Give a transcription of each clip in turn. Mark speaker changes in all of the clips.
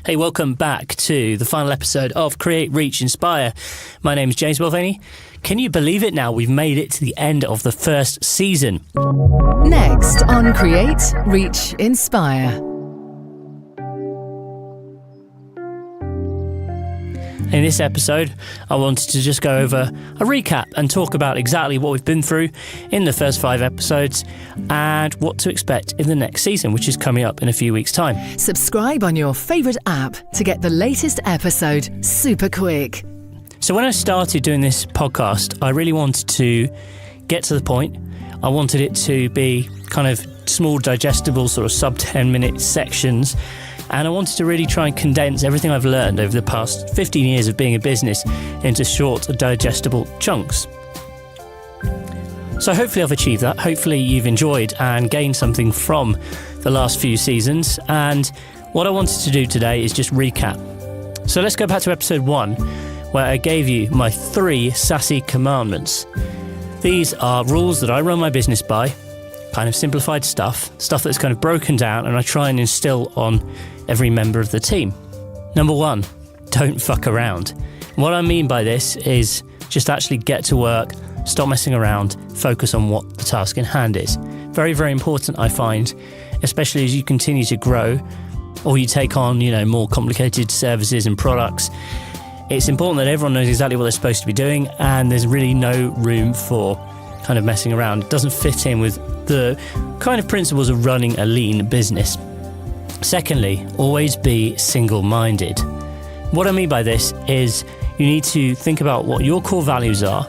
Speaker 1: Hey, welcome back to the final episode of Create, Reach, Inspire. My name is James Mulvaney. Can you believe it now? We've made it to the end of the first season.
Speaker 2: Next on Create, Reach, Inspire.
Speaker 1: In this episode, I wanted to just go over a recap and talk about exactly what we've been through in the first 5 episodes and what to expect in the next season, which is coming up in a few weeks' time.
Speaker 2: Subscribe on your favourite app to get the latest episode super quick.
Speaker 1: So when I started doing this podcast, I really wanted to get to the point. I wanted it to be kind of small, digestible, sort of sub 10-minute sections. And I wanted to really try and condense everything I've learned over the past 15 years of being a business into short, digestible chunks. So hopefully I've achieved that. Hopefully you've enjoyed and gained something from the last few seasons. And what I wanted to do today is just recap. So let's go back to episode 1, where I gave you my 3 sassy commandments. These are rules that I run my business by, kind of simplified stuff that's kind of broken down, and I try and instill on every member of the team. Number 1, don't fuck around. What I mean by this is just actually get to work, stop messing around, focus on what the task in hand is. Very, very important, I find, especially as you continue to grow or you take on, more complicated services and products. It's important that everyone knows exactly what they're supposed to be doing, and there's really no room for kind of messing around. It doesn't fit in with the kind of principles of running a lean business. Secondly, always be single-minded. What I mean by this is you need to think about what your core values are,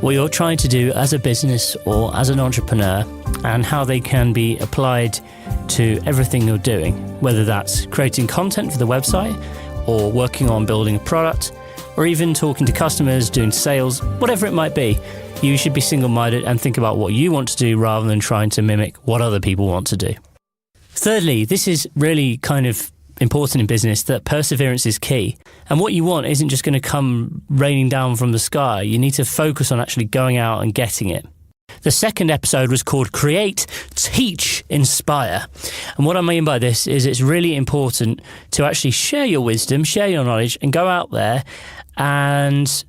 Speaker 1: what you're trying to do as a business or as an entrepreneur, and how they can be applied to everything you're doing, whether that's creating content for the website or working on building a product, or even talking to customers, doing sales, whatever it might be. You should be single-minded and think about what you want to do rather than trying to mimic what other people want to do. Thirdly, this is really kind of important in business, that perseverance is key. And what you want isn't just going to come raining down from the sky. You need to focus on actually going out and getting it. The second episode was called Create, Teach, Inspire. And what I mean by this is it's really important to actually share your wisdom, share your knowledge, and go out there and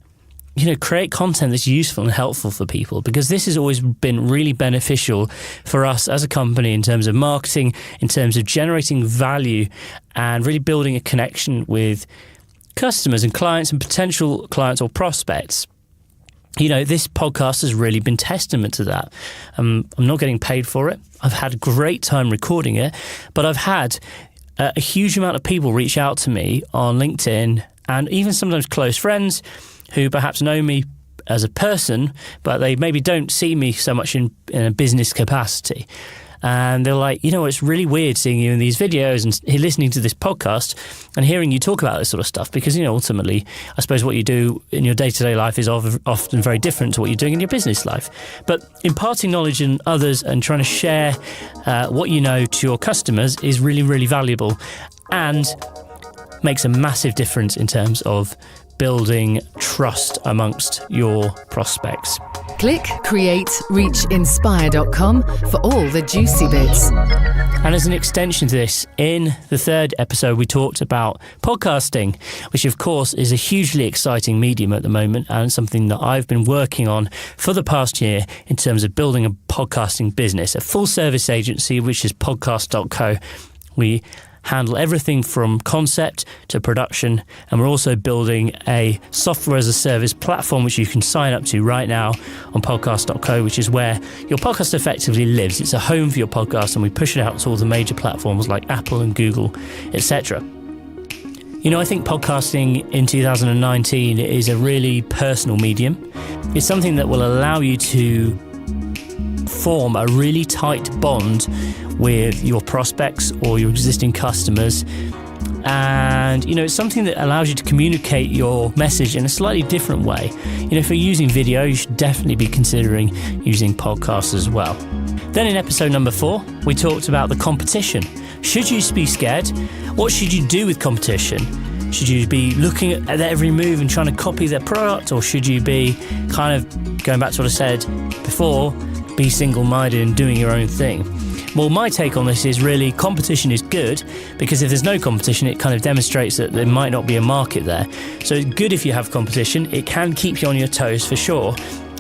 Speaker 1: create content that's useful and helpful for people, because this has always been really beneficial for us as a company in terms of marketing, in terms of generating value and really building a connection with customers and clients and potential clients or prospects. This podcast has really been testament to that. I'm not getting paid for it. I've had a great time recording it, but I've had a huge amount of people reach out to me on LinkedIn, and even sometimes close friends who perhaps know me as a person, but they maybe don't see me so much in a business capacity. And they're like, it's really weird seeing you in these videos and listening to this podcast and hearing you talk about this sort of stuff, because, ultimately, I suppose what you do in your day-to-day life is often very different to what you're doing in your business life. But imparting knowledge in others and trying to share what you know to your customers is really, really valuable and makes a massive difference in terms of building trust amongst your prospects.
Speaker 2: Click createreachinspire.com for all the juicy bits.
Speaker 1: And as an extension to this, in the 3rd episode, we talked about podcasting, which of course is a hugely exciting medium at the moment and something that I've been working on for the past year in terms of building a podcasting business, a full service agency, which is Podcast.co. We handle everything from concept to production, and we're also building a software as a service platform which you can sign up to right now on Podcast.co, which is where your podcast effectively lives. It's a home for your podcast, and we push it out to all the major platforms like Apple and Google, etc. I think podcasting in 2019 is a really personal medium. It's something that will allow you to form a really tight bond with your prospects or your existing customers. And, it's something that allows you to communicate your message in a slightly different way. If you're using video, you should definitely be considering using podcasts as well. Then in episode number 4, we talked about the competition. Should you be scared? What should you do with competition? Should you be looking at their every move and trying to copy their product? Or should you be kind of, going back to what I said before, be single-minded and doing your own thing? Well, my take on this is really competition is good, because if there's no competition, it kind of demonstrates that there might not be a market there. So it's good if you have competition. It can keep you on your toes for sure.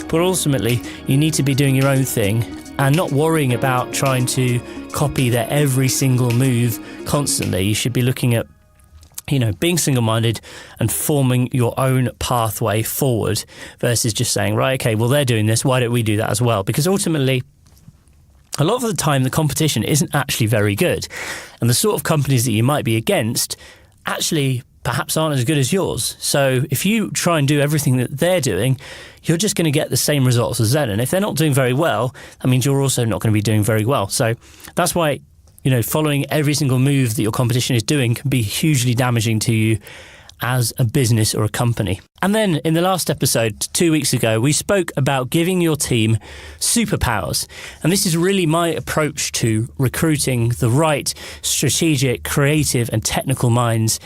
Speaker 1: But ultimately, you need to be doing your own thing and not worrying about trying to copy their every single move constantly. You should be looking at, being single-minded and forming your own pathway forward versus just saying, right, okay, well, they're doing this, why don't we do that as well? Because ultimately, a lot of the time, the competition isn't actually very good. And the sort of companies that you might be against actually perhaps aren't as good as yours. So if you try and do everything that they're doing, you're just going to get the same results as them. And if they're not doing very well, that means you're also not going to be doing very well. So that's why, following every single move that your competition is doing can be hugely damaging to you as a business or a company. And then in the last episode, 2 weeks ago, we spoke about giving your team superpowers. And this is really my approach to recruiting the right strategic, creative and technical minds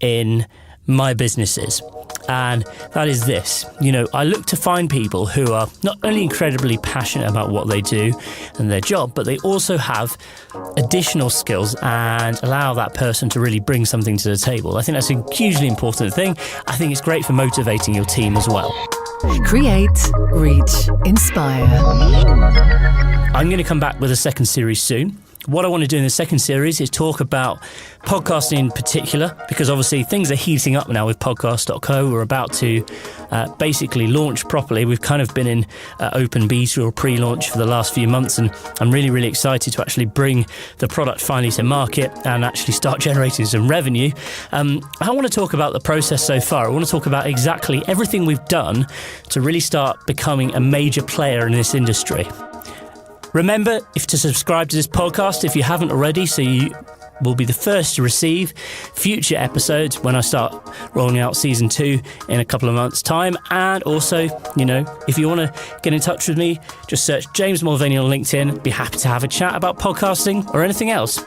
Speaker 1: in my businesses. And that is this. I look to find people who are not only incredibly passionate about what they do and their job, but they also have additional skills and allow that person to really bring something to the table. I think that's a hugely important thing. I think it's great for motivating your team as well.
Speaker 2: Create, reach, inspire.
Speaker 1: I'm going to come back with a second series soon. What I want to do in the second series is talk about podcasting in particular, because obviously things are heating up now with Podcast.co. We're about to basically launch properly. We've kind of been in open beta or pre-launch for the last few months, and I'm really, really excited to actually bring the product finally to market and actually start generating some revenue. I want to talk about the process so far. I want to talk about exactly everything we've done to really start becoming a major player in this industry. Remember, to subscribe to this podcast if you haven't already, so you will be the first to receive future episodes when I start rolling out season 2 in a couple of months' time. And also, if you want to get in touch with me, just search James Mulvaney on LinkedIn. Be happy to have a chat about podcasting or anything else.